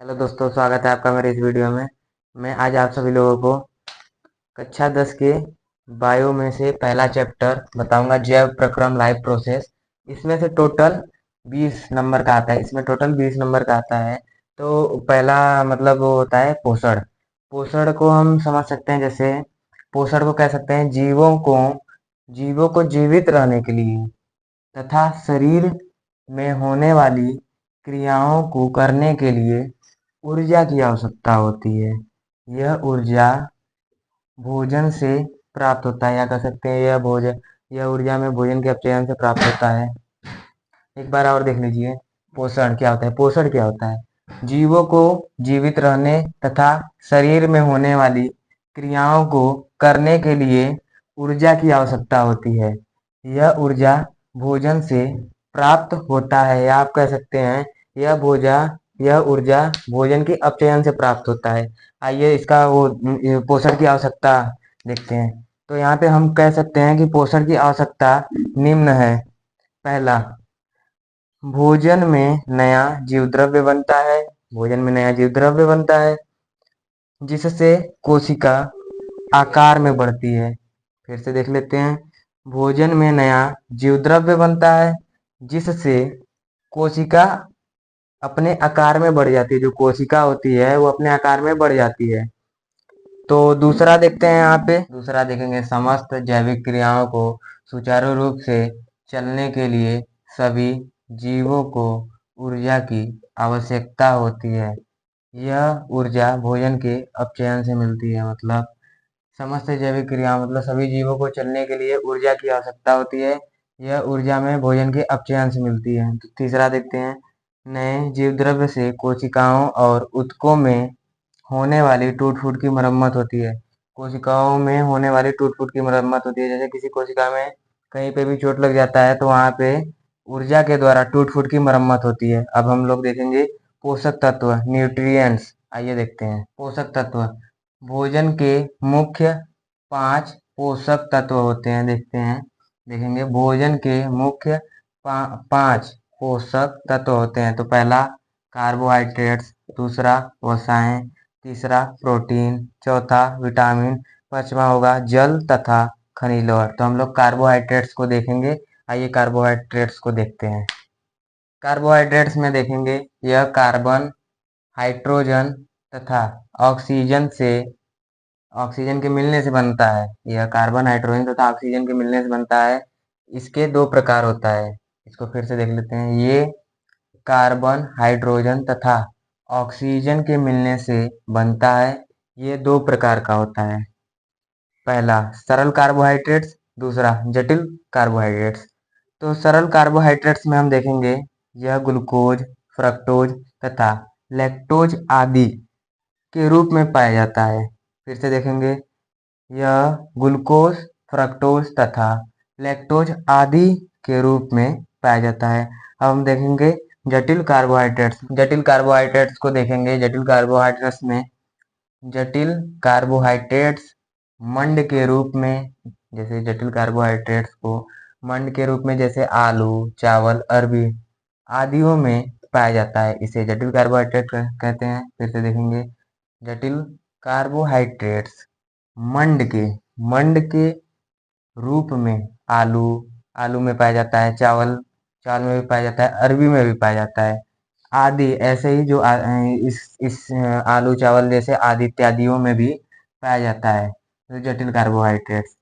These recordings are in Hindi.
हेलो दोस्तों, स्वागत है आपका मेरे इस वीडियो में। मैं आज आप सभी लोगों को कक्षा 10 के बायो में से पहला चैप्टर बताऊंगा, जैव प्रक्रम लाइफ प्रोसेस। इसमें से टोटल 20 नंबर का आता है। इसमें टोटल 20 नंबर का आता है। तो पहला मतलब वो होता है पोषण। पोषण को हम समझ सकते हैं, जैसे पोषण को कह सकते हैं जीवों को जीवित रहने के लिए तथा शरीर में होने वाली क्रियाओं को करने के लिए ऊर्जा की आवश्यकता होती है। यह ऊर्जा भोजन से प्राप्त होता है, या कह सकते हैं यह ऊर्जा में भोजन के अपचयन से प्राप्त होता है। एक बार और देख लीजिए, पोषण क्या होता है। पोषण क्या होता है? जीवों को जीवित रहने तथा शरीर में होने वाली क्रियाओं को करने के लिए ऊर्जा की आवश्यकता होती है। यह ऊर्जा भोजन से प्राप्त होता है, या आप कह सकते हैं यह ऊर्जा भोजन के अपचयन से प्राप्त होता है। आइए इसका पोषण की आवश्यकता देखते हैं। तो यहाँ पे हम कह सकते हैं कि पोषण की आवश्यकता निम्न है। पहला, भोजन में नया जीव द्रव्य बनता है। भोजन में नया जीव द्रव्य बनता है जिससे कोशिका आकार में बढ़ती है। फिर से देख लेते हैं। भोजन में नया जीव द्रव्य बनता है जिससे कोशिका अपने आकार में बढ़ जाती है। जो कोशिका होती है वो अपने आकार में बढ़ जाती है। तो दूसरा देखते हैं। यहाँ पे दूसरा देखेंगे, समस्त जैविक क्रियाओं को सुचारू रूप से चलने के लिए सभी जीवों को ऊर्जा की आवश्यकता होती है। यह ऊर्जा भोजन के अपचयन से मिलती है। मतलब समस्त जैविक क्रिया मतलब सभी जीवों को चलने के लिए ऊर्जा की आवश्यकता होती है। यह ऊर्जा में भोजन के अपचयन से मिलती है। तो तीसरा देखते हैं, नए जीव द्रव्य से कोशिकाओं और ऊतकों में होने वाली टूट फूट की मरम्मत होती है। कोशिकाओं में होने वाली टूट फूट की मरम्मत होती है। जैसे किसी कोशिका में कहीं पे भी चोट लग जाता है तो वहां पे ऊर्जा के द्वारा टूट फूट की मरम्मत होती है। अब हम लोग देखेंगे पोषक तत्व, न्यूट्रिएंट्स। आइए देखते हैं पोषक तत्व। भोजन के मुख्य 5 पोषक तत्व होते हैं। देखते हैं, देखेंगे भोजन के मुख्य 5 पोषक तत्व होते हैं। तो पहला कार्बोहाइड्रेट्स, दूसरा वसाएं, तीसरा प्रोटीन, चौथा विटामिन, पांचवा होगा जल तथा खनिज लवण। तो हम लोग कार्बोहाइड्रेट्स को देखेंगे। आइए कार्बोहाइड्रेट्स को देखते हैं। कार्बोहाइड्रेट्स में देखेंगे, यह कार्बन, हाइड्रोजन तथा ऑक्सीजन से ऑक्सीजन के मिलने से बनता है। यह कार्बन, हाइड्रोजन तथा ऑक्सीजन के मिलने से बनता है। इसके 2 प्रकार होता है। इसको फिर से देख लेते हैं। ये कार्बन, हाइड्रोजन तथा ऑक्सीजन के मिलने से बनता है। ये 2 प्रकार का होता है। पहला सरल कार्बोहाइड्रेट्स, दूसरा जटिल कार्बोहाइड्रेट्स। तो सरल कार्बोहाइड्रेट्स में हम देखेंगे, यह ग्लूकोज, फ्रक्टोज तथा लैक्टोज आदि के रूप में पाया जाता है। फिर से देखेंगे, यह ग्लूकोज, फ्रक्टोज तथा लैक्टोज आदि के रूप में पाया जाता है। अब हम देखेंगे जटिल कार्बोहाइड्रेट्स। जटिल कार्बोहाइड्रेट्स को देखेंगे। जटिल कार्बोहाइड्रेट्स मंड के रूप में, जैसे जटिल कार्बोहाइड्रेट्स को मंड के रूप में जैसे आलू, चावल, अरबी आदियों में पाया जाता है। इसे जटिल कार्बोहाइड्रेट कहते हैं। फिर से देखेंगे, जटिल कार्बोहाइड्रेट्स मंड के रूप में आलू आलू में पाया जाता है, चावल चावल में भी पाया जाता है, अरबी में भी पाया जाता है आदि। ऐसे ही जो इस आलू चावल जैसे आदि इत्यादियों में भी पाया जाता है, तो जटिल कार्बोहाइड्रेट्स।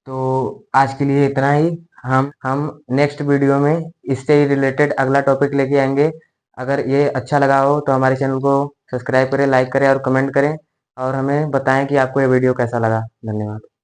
तो आज के लिए इतना ही। हम नेक्स्ट वीडियो में इससे ही रिलेटेड अगला टॉपिक लेके आएंगे। अगर ये अच्छा लगा हो तो हमारे चैनल को सब्सक्राइब करें, लाइक करें और कमेंट करें, और हमें बताएं कि आपको ये वीडियो कैसा लगा। धन्यवाद।